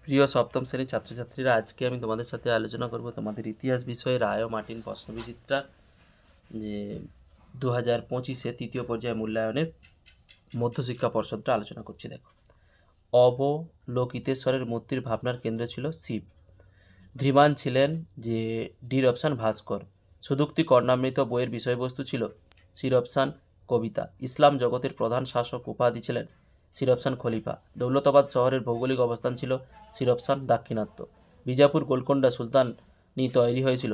প্রিয় সপ্তম শ্রেণীর ছাত্রছাত্রীরা, আজকে আমি তোমাদের সাথে আলোচনা করব তোমাদের ইতিহাস বিষয়ে রায় ও মার্টিন প্রশ্নবিচিত্রা যে 2025-এ তৃতীয় পর্যায়ে মূল্যায়নের মধ্যশিক্ষা পর্ষদটা আলোচনা করছি। দেখো, অবলোকিতেশ্বরের মূর্তির ভাবনার কেন্দ্র ছিল শিব। ধীমান ছিলেন যে ডির অপশান ভাস্কর। সুদুক্তি কর্ণামৃত বইয়ের বিষয়বস্তু ছিল সির অপশান কবিতা। ইসলাম জগতের প্রধান শাসক উপাধি ছিলেন সির অপশান খলিফা। দৌলতাবাদ শহরের ভৌগোলিক অবস্থান ছিল সির অপশান দাক্ষিণাত্য। বিজাপুর গোলকোন্ডা সুলতানি তৈরি হয়েছিল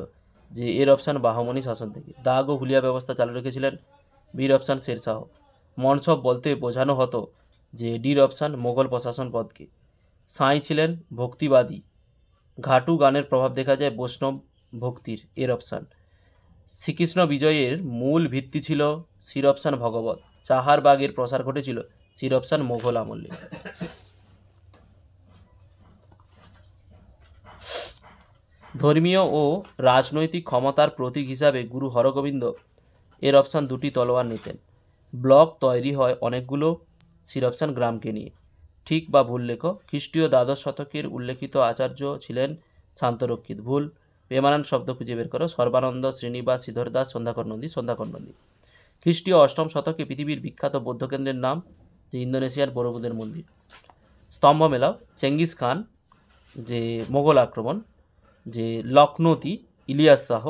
যে এর অপশান বাহমনি শাসন থেকে। দাগ ও হুলিয়া ব্যবস্থা চালু রেখেছিলেন বীর অপশান শেরশাহ। মনসব বলতে বোঝানো হতো যে ডির অপশান মোগল প্রশাসন পদকে। সাঁই ছিলেন ভক্তিবাদী। ঘাটু গানের প্রভাব দেখা যায় বৈষ্ণব ভক্তির, এর অপশান। শ্রীকৃষ্ণ বিজয়ের মূল ভিত্তি ছিল সির অপশান ভগবত। চাহারবাগের প্রসার ঘটেছিল সির অপশান মোগল আমলে। ধর্মীয় ও রাজনৈতিক ক্ষমতার প্রতীক হিসাবে গুরু হরগোবিন্দ এর অপশান দুটি তলোয়ার নিতেন। ব্লক তৈরি হয় অনেকগুলো সির অপশান গ্রামকে নিয়ে। ঠিক বা ভুল লেখো। খ্রিস্টীয় দ্বাদশ শতকের উল্লেখিত আচার্য ছিলেন শান্তরক্ষিত। ভুল। প্রেমানন্দ শব্দ খুঁজে বের করো। সর্বানন্দ, শ্রীনিবাস, শ্রীধর দাস, সন্ধ্যাকর নন্দী। খ্রিস্টীয় অষ্টম শতকে পৃথিবীর বিখ্যাত বৌদ্ধকেন্দ্রের নাম যে ইন্দোনেশিয়ার বড়বুদের মন্দির। স্তম্ভ মেলাও। চেঙ্গিস খান যে মোগল আক্রমণ, যে লখনৌতি ইলিয়াস শাহ,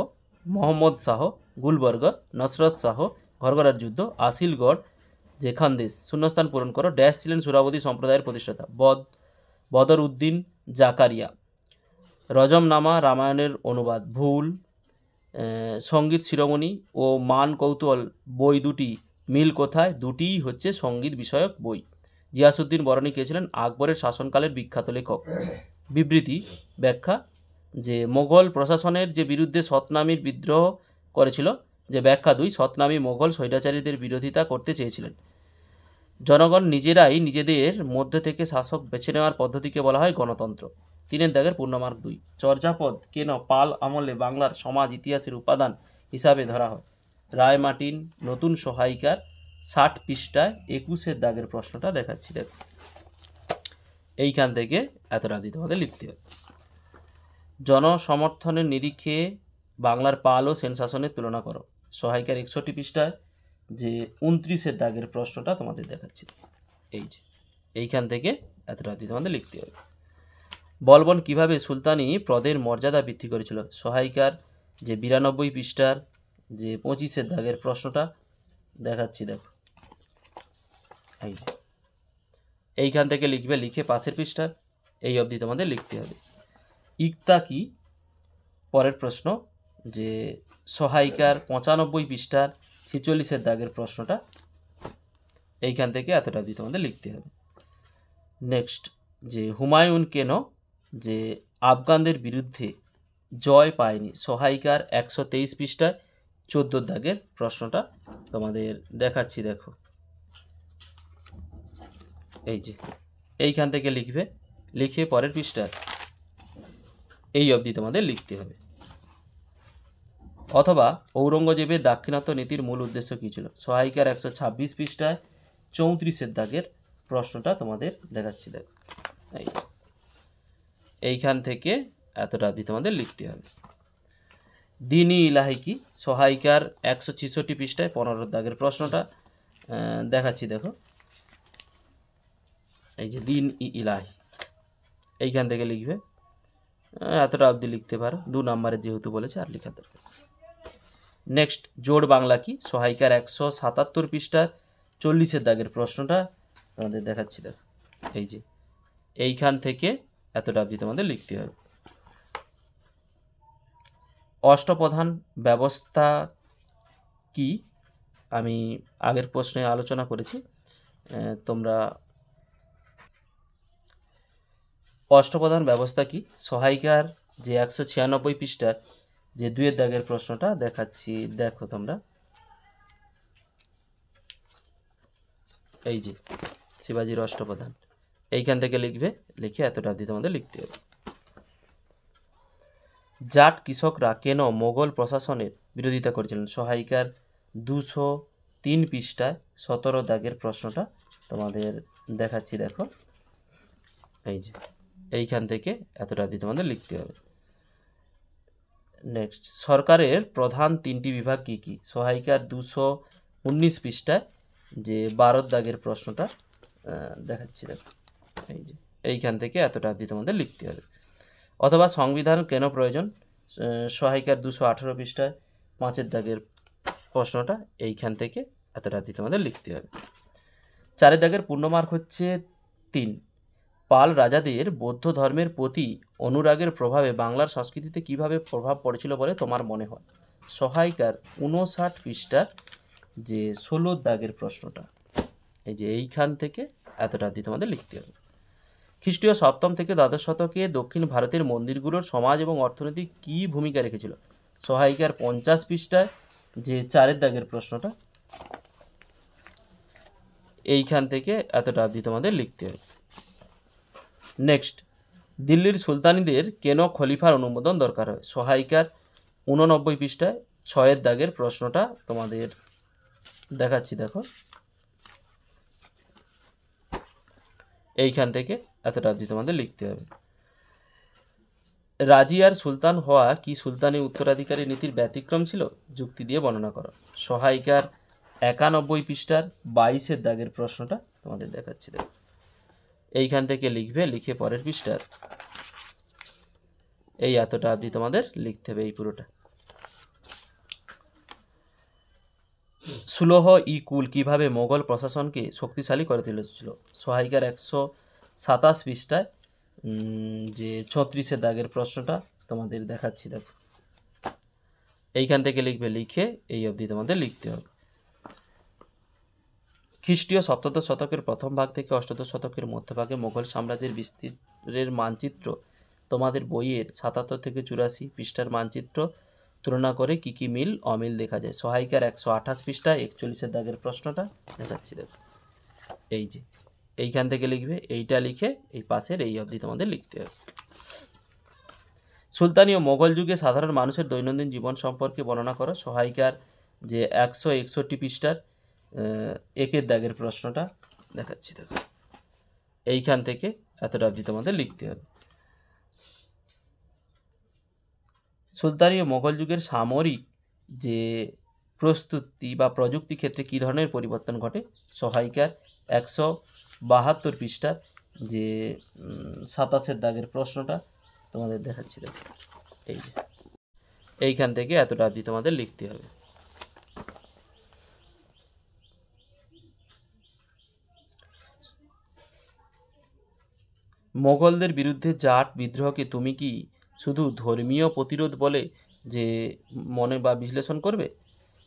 মোহাম্মদ শাহ, গুলবর্গ, নসরত শাহ, ঘরঘরার যুদ্ধ, আসিলগড় যে খানদেশ। শূন্যস্থান পূরণ করো। ড্যাশ ছিলেন সুরাবতী সম্প্রদায়ের প্রতিষ্ঠাতা। বদর উদ্দিন জাকারিয়া। রজমনামা রামায়ণের অনুবাদ। ভুল। সঙ্গীত শিরোমণি ও মান কৌতূহল বই দুটি মিল কোথায়? দুটিই হচ্ছে সঙ্গীত বিষয়ক বই। জিয়াসুদ্দিন বরণী কে ছিলেন? আকবরের শাসনকালের বিখ্যাত লেখক। বিবৃতি ব্যাখ্যা যে মোগল প্রশাসনের যে বিরুদ্ধে সতনামীর বিদ্রোহ করেছিল, যে ব্যাখ্যা 2, সতনামী মোগল স্বৈরাচারীদের বিরোধিতা করতে চেয়েছিলেন। জনগণ নিজেরাই নিজেদের মধ্যে থেকে শাসক বেছে নেওয়ার পদ্ধতিকে বলা হয় গণতন্ত্র। 3 দাগের পূর্ণমার্ক 2। চর্যাপদ কেন পাল আমলে বাংলার সমাজ ইতিহাসের উপাদান হিসাবে ধরা হয়? রায় মার্টিন নতুন সহায়িকার 60 পৃষ্ঠায় 21 দাগের প্রশ্নটা দেখাচ্ছি। দেখো, এইখান থেকে এতটা দিতে তোমাদের লিখতে হবে। জনসমর্থনের নিরিখে বাংলার পাল ও সেন শাসনের তুলনা করো। সহায়িকার 61 পৃষ্ঠায় যে 29 দাগের প্রশ্নটা তোমাদের দেখাচ্ছি। এই যে এইখান থেকে এতটা দিয়ে তোমাদের লিখতে হবে। বলবন কিভাবে সুলতানি পদের মর্যাদা বৃদ্ধি করেছিল? সহায়িকার যে 92 পৃষ্ঠার যে 25 দাগের প্রশ্নটা দেখাচ্ছি। দেখো, এই যে এইখান থেকে লিখবে, লিখে পাশের পৃষ্ঠা এই অবধি তোমাদের লিখতে হবে। ইকতা কি? পরের প্রশ্ন যে সহায়িকার 95 পৃষ্ঠার 46 দাগের প্রশ্নটা এইখান থেকে এতটা দিয়ে তোমাদের লিখতে হবে। নেক্সট, যে হুমায়ুন কেন যে আফগানদের বিরুদ্ধে জয় পায়নি? সহায়িকার 123 পৃষ্ঠায় 14 দাগের প্রশ্নটা তোমাদের দেখাচ্ছি। দেখো, এই যে এইখান থেকে লিখবে, লিখে পরের পৃষ্ঠার এই অবধি তোমাদের লিখতে হবে। অথবা ঔরঙ্গজেবের দাক্ষিণাত্য নীতির মূল উদ্দেশ্য কী ছিল? সহায়িকার 126 পৃষ্ঠায় 34 দাগের প্রশ্নটা তোমাদের দেখাচ্ছি। দেখো, এইখান থেকে এতটা অবধি তোমাদের লিখতে হবে। দিন-ই ইলাহি কি? সহায়িকার 166 পৃষ্ঠায় 15 দাগের প্রশ্নটা দেখাচ্ছি। দেখো, এই যে দিন-ই ইলাহি এইখান থেকে লিখবে, এতটা অবধি লিখতে পারো, 2 নম্বরে যেহেতু বলেছে আর লেখার দরকার। নেক্সট, জোড় বাংলা কি? সহায়িকার 177 পৃষ্ঠার 40 দাগের প্রশ্নটা তোমাদের দেখাচ্ছি। দেখো, এই যে এইখান থেকে এতটা অবধি তোমাদের লিখতে হবে। অষ্টপ্রধান ব্যবস্থা কি? আমি আগের প্রশ্নে আলোচনা করেছি, তোমরা অষ্টপ্রধান ব্যবস্থা কি? সহায়িকার যে 196 পৃষ্ঠার যে 2 দাগের প্রশ্নটা দেখাচ্ছি। দেখো তোমরা, এই যে শিবাজির অষ্টপ্রধান এইখান থেকে লিখবে, লিখে এতটা দিয়ে তোমাদের লিখতে হবে। জাট কৃষকরা কেন মোগল প্রশাসনের বিরোধিতা করেছিলেন? সহায়িকার 203 পৃষ্ঠায় 17 দাগের প্রশ্নটা তোমাদের দেখাচ্ছি। দেখো, এই যে এইখান থেকে এতটা অবধি তোমাদের লিখতে হবে। নেক্সট, সরকারের প্রধান 3টি বিভাগ কি কি? সহায়িকার 219 পৃষ্ঠায় যে 12 দাগের প্রশ্নটা দেখাচ্ছি, দেখো এই যে এইখান থেকে এতটা অবধি তোমাদের লিখতে হবে। অথবা সংবিধান কেন প্রয়োজন? সহায়িকার 218 পৃষ্ঠায় 5 দাগের প্রশ্নটা এইখান থেকে এতটা অবধি তোমাদের লিখতে হবে। 4 দাগের পূর্ণমার্ক হচ্ছে 3। পাল রাজাদের বৌদ্ধ ধর্মের প্রতি অনুরাগের প্রভাবে বাংলার সংস্কৃতিতে কিভাবে প্রভাব পড়েছিল বলে তোমার মনে হয়? সহায়িকার 59 পৃষ্ঠার যে 16 দাগের প্রশ্নটা, এই যে এইখান থেকে এতটা অবধি তোমাদের লিখতে হবে। খ্রিস্টীয় 7ম থেকে দ্বাদশ শতকে দক্ষিণ ভারতের মন্দিরগুলোর সমাজ এবং অর্থনৈতিক কী ভূমিকা রেখেছিল? সহায়িকার 50 পৃষ্ঠায় যে 4 দাগের প্রশ্নটা, এইখান থেকে এতটা অবধি তোমাদের লিখতে হবে। নেক্সট, দিল্লির সুলতানিদের কেন খলিফার অনুমোদন দরকার হয়? সহায়িকার 89 পৃষ্ঠায় 6 দাগের প্রশ্নটা তোমাদের দেখাচ্ছি, দেখো এইখান থেকে এতটা অবধি তোমাদের লিখতে হবে। রাজিয়ার সুলতান হওয়া কি সুলতানি উত্তরাধিকারী নীতির ব্যতিক্রম ছিল? যুক্তি দিয়ে বর্ণনা করো। সহায়িকার 91 পৃষ্ঠার 22 দাগের প্রশ্নটা তোমাদের দেখাচ্ছি, দেখো এইখান থেকে লিখবে, লিখে পরের পৃষ্ঠার এই এতটা অবধি তোমাদের লিখতে হবে, এই পুরোটা। সুলহ ই কুল কিভাবে মোগল প্রশাসনকে শক্তিশালী করে তুলেছিল? সহায়িকার 127 পৃষ্ঠায় যে 36 দাগের প্রশ্নটা তোমাদের দেখাচ্ছি, দেখো এইখান থেকে লিখবে, লিখে এই অবধি তোমাদের লিখতে হবে। খ্রিস্টীয় 7দশ শতকের প্রথম ভাগ থেকে 8দশ শতকের মধ্যভাগে মোগল সাম্রাজ্যের বিস্তারের মানচিত্র তোমাদের বইয়ের 77 থেকে 84 পৃষ্ঠার মানচিত্র তুলনা করে কি কি মিল অমিল দেখা যায়? সহায়িকার 128 পৃষ্ঠায় 41 দাগের প্রশ্নটা দেখাচ্ছি, দেখো এই যে এইখান থেকে লিখবে, এইটা লিখে এই পাশের এই অবধি তোমাদের লিখতে হবে। সুলতানি ও মোগল যুগে সাধারণ মানুষের দৈনন্দিন জীবন সম্পর্কে বর্ণনা করো। সহায়িকার যে 161 পৃষ্ঠার 1 দাগের প্রশ্নটা দেখাচ্ছি, দেখো এইখান থেকে এতটা অবধি তোমাদের লিখতে হবে। সুলতানি ও মোগল যুগের সামরিক যে প্রস্তুতি বা প্রযুক্তি ক্ষেত্রে কী ধরনের পরিবর্তন ঘটে? সহায়িকার 172 পৃষ্ঠার যে 27 দাগের প্রশ্নটা তোমাদের দেখাচ্ছি, এই যে এইখান থেকে এতটা অবধি তোমাদের লিখতে হবে। মোগলদের বিরুদ্ধে জাট বিদ্রোহকে তুমি কি শুধু ধর্মীয় প্রতিরোধ বলে যে মনে বা বিশ্লেষণ করবে?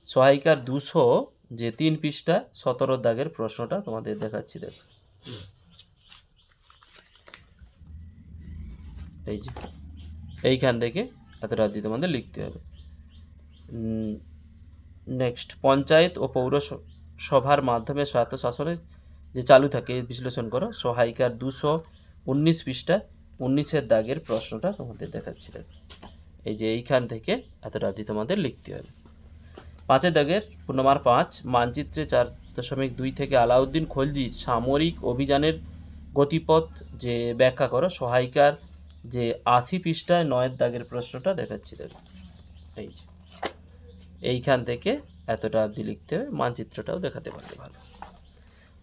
সহায়িকার 203 পৃষ্ঠা 17 দাগের প্রশ্নটা তোমাদের দেখাচ্ছি, দেখো এই যে এইখান থেকে এতটা অবধি তোমাদের লিখতে হবে। নেক্সট, পঞ্চায়েত ও পৌরসভার মাধ্যমে স্বায়ত্তশাসনে যে চালু থাকে বিশ্লেষণ করো। সহায়িকার 219 পৃষ্ঠা 19 দাগের প্রশ্নটা তোমাদের দেখাচ্ছি, দেখো এই যে এইখান থেকে এতটা অবধি তোমাদের লিখতে হবে। 5 দাগের পূর্ণমার 5 মানচিত্রে 4.2 থেকে আলাউদ্দিন খলজির সামরিক অভিযানের গতিপথ যে ব্যাখ্যা করো। সহায়িকার যে 80 পৃষ্ঠায় 9 দাগের প্রশ্নটা দেখাচ্ছি, দেখো এই যে এইখান থেকে এতটা অবধি লিখতে হবে, মানচিত্রটাও দেখাতে পারলে ভালো।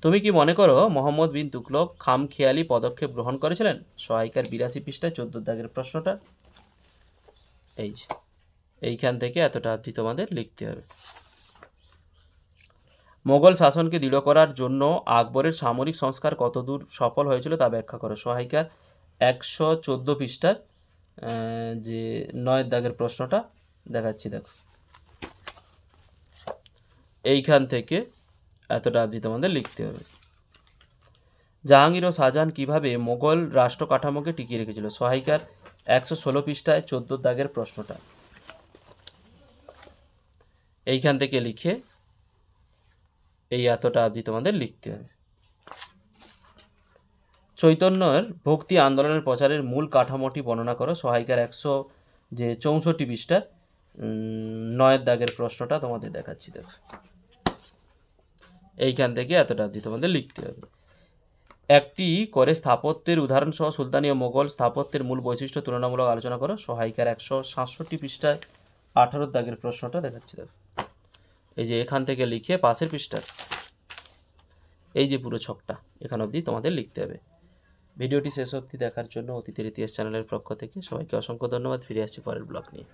তুমি কি মনে করো মোহাম্মদ বিন তুগলক খামখেয়ালি পদক্ষেপ গ্রহণ করেছিলেন? সহায়িকার 82 পৃষ্ঠায় 14 দাগের প্রশ্নটা এই যে এইখান থেকে এতটা অবধি তোমাদের লিখতে হবে। মোগল শাসনকে দৃঢ় করার জন্য আকবরের সামরিক সংস্কার কতদূর সফল হয়েছিল তা ব্যাখ্যা করো। সহায়িকার 114 পৃষ্ঠার যে 9 দাগের প্রশ্নটা দেখাচ্ছি, দেখো এইখান থেকে এতটা অবধি তোমাদের লিখতে হবে। জাহাঙ্গীর ও শাহজাহান কিভাবে মোগল রাষ্ট্র কাঠামোকে টিকিয়ে রেখেছিল? সহায়িকার 116 পৃষ্ঠায় 14 দাগের প্রশ্নটা এইখান থেকে লিখে এই এতটা অবধি তোমাদের লিখতে হবে। চৈতন্যের ভক্তি আন্দোলনের প্রচারের মূল কাঠামোটি বর্ণনা করো। সহায়িকার 164 পৃষ্ঠার 9 দাগের প্রশ্নটা তোমাদের দেখাচ্ছি, দেখো এইখান থেকে এতটা অবধি তোমাদের লিখতে হবে। একটি করে স্থাপত্যের উদাহরণ সহ সুলতানি ও মোগল স্থাপত্যের মূল বৈশিষ্ট্য তুলনামূলক আলোচনা করো। সহায়িকার 167 পৃষ্ঠায় 18 দাগের প্রশ্নটা দেখাচ্ছি। দেখো, এই যে এখান থেকে লিখে পাশের পৃষ্ঠা, এই যে পুরো ছকটা এখান অবধি তোমাদের লিখতে হবে। ভিডিওটি শেষ অবধি দেখার জন্য অতীতের ইতিহাস চ্যানেলের পক্ষ থেকে সবাইকে অসংখ্য ধন্যবাদ। ফিরে আসছি পরের ব্লগ নিয়ে।